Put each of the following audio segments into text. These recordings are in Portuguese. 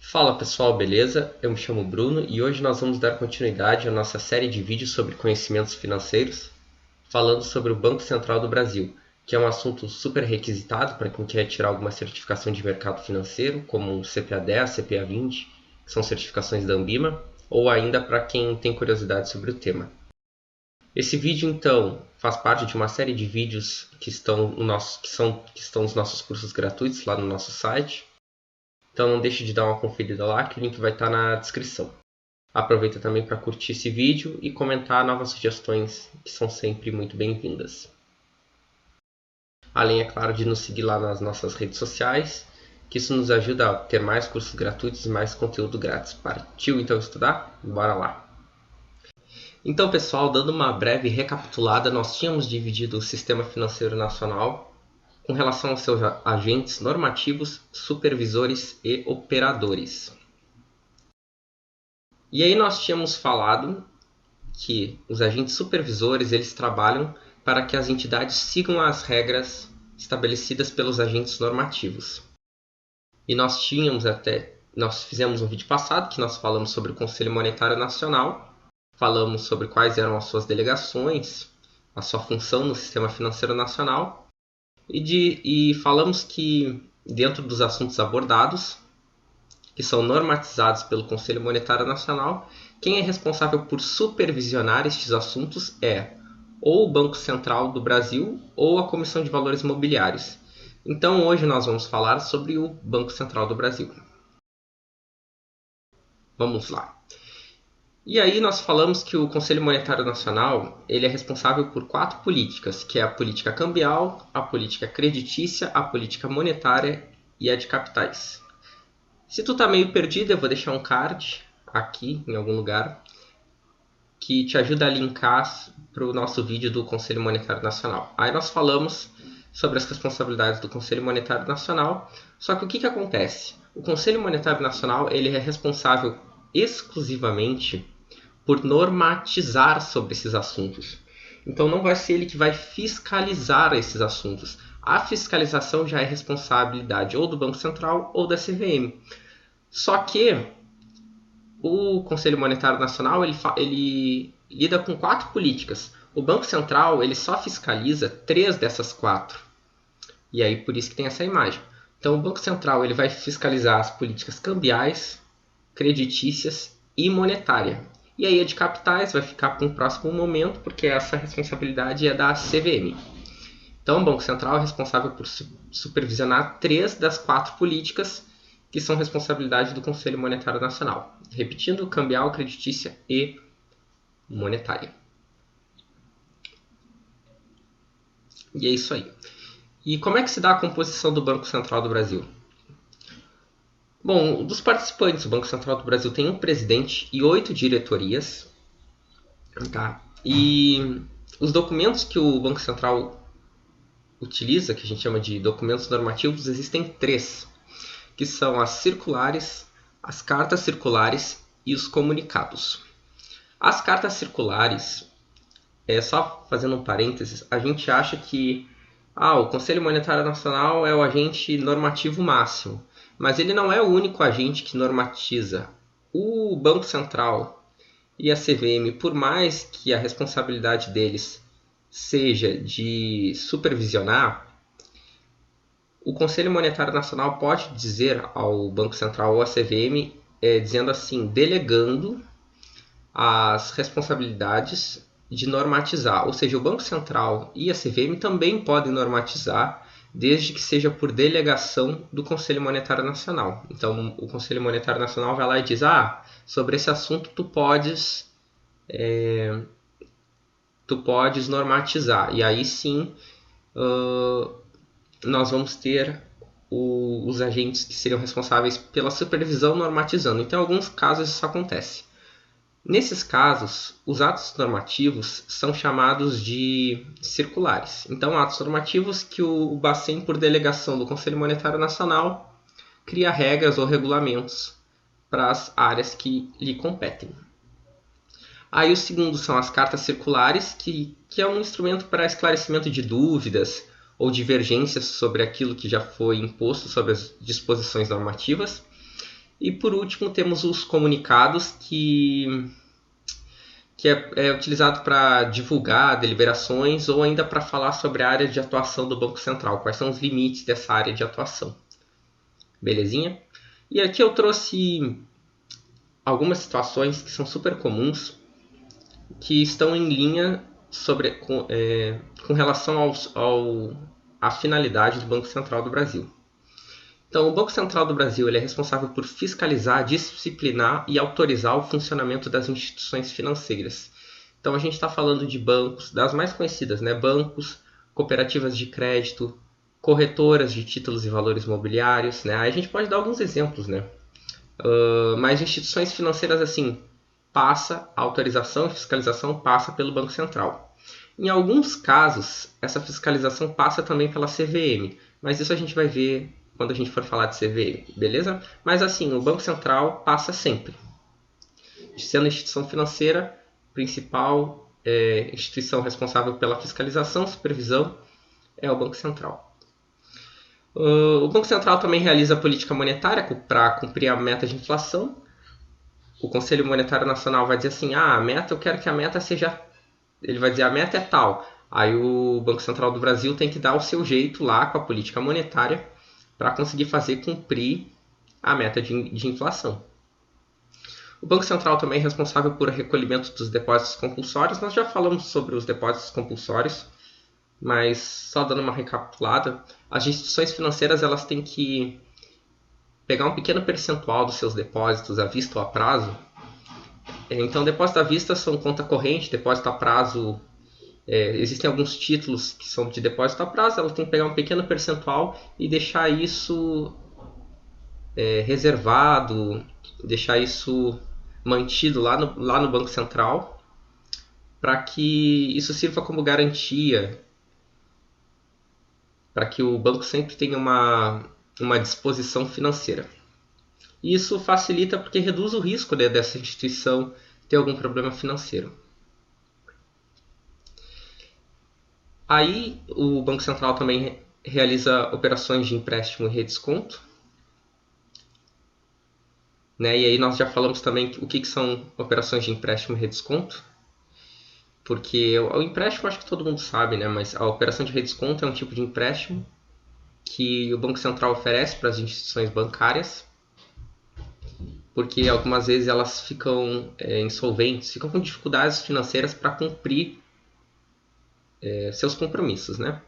Fala pessoal, beleza? Eu me chamo Bruno e hoje nós vamos dar continuidade à nossa série de vídeos sobre conhecimentos financeiros, falando sobre o Banco Central do Brasil, que é um assunto super requisitado para quem quer tirar alguma certificação de mercado financeiro, como o CPA-10, CPA-20, que são certificações da Anbima, ou ainda para quem tem curiosidade sobre o tema. Esse vídeo, então, faz parte de uma série de vídeos que estão nos nossos cursos gratuitos lá no nosso site. Então não deixe de dar uma conferida lá, que o link vai estar na descrição. Aproveita também para curtir esse vídeo e comentar novas sugestões, que são sempre muito bem-vindas. Além, é claro, de nos seguir lá nas nossas redes sociais, que isso nos ajuda a ter mais cursos gratuitos e mais conteúdo grátis. Partiu então estudar? Bora lá! Então, pessoal, dando uma breve recapitulada, nós tínhamos dividido o Sistema Financeiro Nacional com relação aos seus agentes normativos, supervisores e operadores. E aí nós tínhamos falado que os agentes supervisores eles trabalham para que as entidades sigam as regras estabelecidas pelos agentes normativos. E nós fizemos um vídeo passado que nós falamos sobre o Conselho Monetário Nacional, falamos sobre quais eram as suas delegações, a sua função no Sistema Financeiro Nacional, e falamos que dentro dos assuntos abordados, que são normatizados pelo Conselho Monetário Nacional, quem é responsável por supervisionar estes assuntos é ou o Banco Central do Brasil ou a Comissão de Valores Mobiliários. Então hoje nós vamos falar sobre o Banco Central do Brasil. Vamos lá. E aí nós falamos que o Conselho Monetário Nacional ele é responsável por 4 políticas, que é a política cambial, a política creditícia, a política monetária e a de capitais. Se tu tá meio perdido, eu vou deixar um card aqui em algum lugar que te ajuda a linkar para o nosso vídeo do Conselho Monetário Nacional. Aí nós falamos sobre as responsabilidades do Conselho Monetário Nacional, só que o que acontece? O Conselho Monetário Nacional ele é responsável exclusivamente por normatizar sobre esses assuntos. Então não vai ser ele que vai fiscalizar esses assuntos. A fiscalização já é responsabilidade ou do Banco Central ou da CVM. Só que o Conselho Monetário Nacional ele lida com 4 políticas. O Banco Central ele só fiscaliza 3 dessas 4. E aí por isso que tem essa imagem. Então o Banco Central ele vai fiscalizar as políticas cambiais, creditícias e monetária. E aí a de capitais vai ficar para um próximo momento, porque essa responsabilidade é da CVM. Então o Banco Central é responsável por supervisionar 3 das 4 políticas que são responsabilidade do Conselho Monetário Nacional. Repetindo, cambial, creditícia e monetária. E é isso aí. E como é que se dá a composição do Banco Central do Brasil? Bom, dos participantes, o Banco Central do Brasil tem um presidente e 8 diretorias. Tá? E os documentos que o Banco Central utiliza, que a gente chama de documentos normativos, existem 3, que são as circulares, as cartas circulares e os comunicados. As cartas circulares, só fazendo um parênteses, a gente acha que o Conselho Monetário Nacional é o agente normativo máximo. Mas ele não é o único agente que normatiza. O Banco Central e a CVM, por mais que a responsabilidade deles seja de supervisionar, o Conselho Monetário Nacional pode dizer ao Banco Central ou à CVM, dizendo assim, delegando as responsabilidades de normatizar. Ou seja, o Banco Central e a CVM também podem normatizar, desde que seja por delegação do Conselho Monetário Nacional. Então, o Conselho Monetário Nacional vai lá e diz, sobre esse assunto tu podes normatizar. E aí sim, nós vamos ter os agentes que seriam responsáveis pela supervisão normatizando. Então, em alguns casos isso acontece. Nesses casos, os atos normativos são chamados de circulares. Então, atos normativos que o Bacen, por delegação do Conselho Monetário Nacional, cria regras ou regulamentos para as áreas que lhe competem. Aí o segundo são as cartas circulares, que é um instrumento para esclarecimento de dúvidas ou divergências sobre aquilo que já foi imposto sobre as disposições normativas. E por último temos os comunicados que é utilizado para divulgar deliberações ou ainda para falar sobre a área de atuação do Banco Central, quais são os limites dessa área de atuação. Belezinha? E aqui eu trouxe algumas situações que são super comuns, que estão em linha com relação à finalidade do Banco Central do Brasil. Então, o Banco Central do Brasil ele é responsável por fiscalizar, disciplinar e autorizar o funcionamento das instituições financeiras. Então, a gente está falando de bancos, das mais conhecidas, né? Bancos, cooperativas de crédito, corretoras de títulos e valores mobiliários, né? Aí a gente pode dar alguns exemplos, né? Mas instituições financeiras, assim, a autorização e fiscalização passa pelo Banco Central. Em alguns casos, essa fiscalização passa também pela CVM, mas isso a gente vai ver quando a gente for falar de CVM, beleza? Mas assim, o Banco Central passa sempre. Sendo a instituição financeira, principal instituição responsável pela fiscalização, supervisão, é o Banco Central. O Banco Central também realiza a política monetária para cumprir a meta de inflação. O Conselho Monetário Nacional vai dizer assim, a meta, eu quero que a meta seja... Ele vai dizer, a meta é tal. Aí o Banco Central do Brasil tem que dar o seu jeito lá com a política monetária para conseguir fazer cumprir a meta de inflação. O Banco Central também é responsável por recolhimento dos depósitos compulsórios. Nós já falamos sobre os depósitos compulsórios, mas só dando uma recapitulada, as instituições financeiras elas têm que pegar um pequeno percentual dos seus depósitos à vista ou a prazo. Então, depósito à vista são conta corrente, depósito a prazo... existem alguns títulos que são de depósito a prazo, ela tem que pegar um pequeno percentual e deixar isso reservado, deixar isso mantido lá no Banco Central, para que isso sirva como garantia, para que o banco sempre tenha uma disposição financeira. E isso facilita porque reduz o risco dessa instituição ter algum problema financeiro. Aí o Banco Central também realiza operações de empréstimo e redesconto. Né? E aí nós já falamos também o que são operações de empréstimo e redesconto. Porque o empréstimo acho que todo mundo sabe, né? Mas a operação de redesconto é um tipo de empréstimo que o Banco Central oferece para as instituições bancárias. Porque algumas vezes elas ficam insolventes, ficam com dificuldades financeiras para cumprir seus compromissos, né?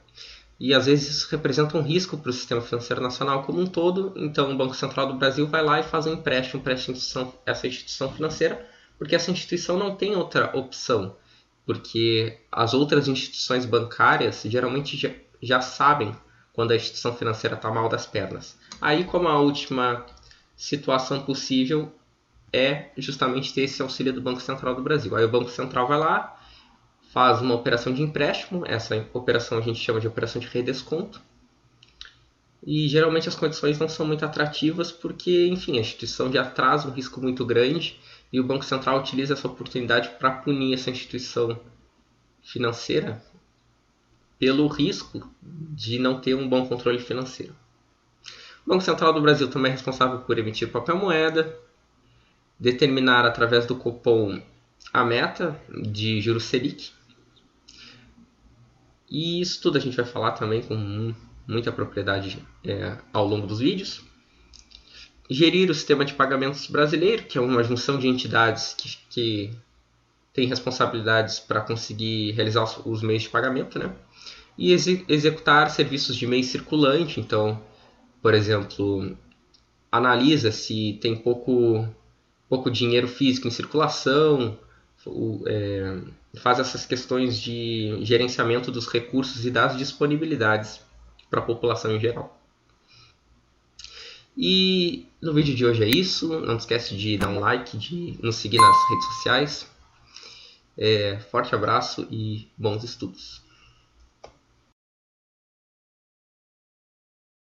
E às vezes isso representa um risco para o sistema financeiro nacional como um todo. Então o Banco Central do Brasil vai lá e faz um empréstimo para essa instituição financeira, porque essa instituição não tem outra opção, porque as outras instituições bancárias geralmente já sabem quando a instituição financeira está mal das pernas. Aí, como a última situação possível é justamente ter esse auxílio do Banco Central do Brasil. Aí o Banco Central vai lá, faz uma operação de empréstimo, essa operação a gente chama de operação de redesconto, e geralmente as condições não são muito atrativas porque, enfim, a instituição já traz um risco muito grande e o Banco Central utiliza essa oportunidade para punir essa instituição financeira pelo risco de não ter um bom controle financeiro. O Banco Central do Brasil também é responsável por emitir papel moeda, determinar através do Copom a meta de juros Selic. E isso tudo a gente vai falar também com muita propriedade ao longo dos vídeos. Gerir o sistema de pagamentos brasileiro, que é uma junção de entidades que tem responsabilidades para conseguir realizar os meios de pagamento, né? E executar serviços de meio circulante. Então, por exemplo, analisa se tem pouco dinheiro físico em circulação, faz essas questões de gerenciamento dos recursos e das disponibilidades para a população em geral. E no vídeo de hoje é isso. Não esquece de dar um like, de nos seguir nas redes sociais. Forte abraço e bons estudos.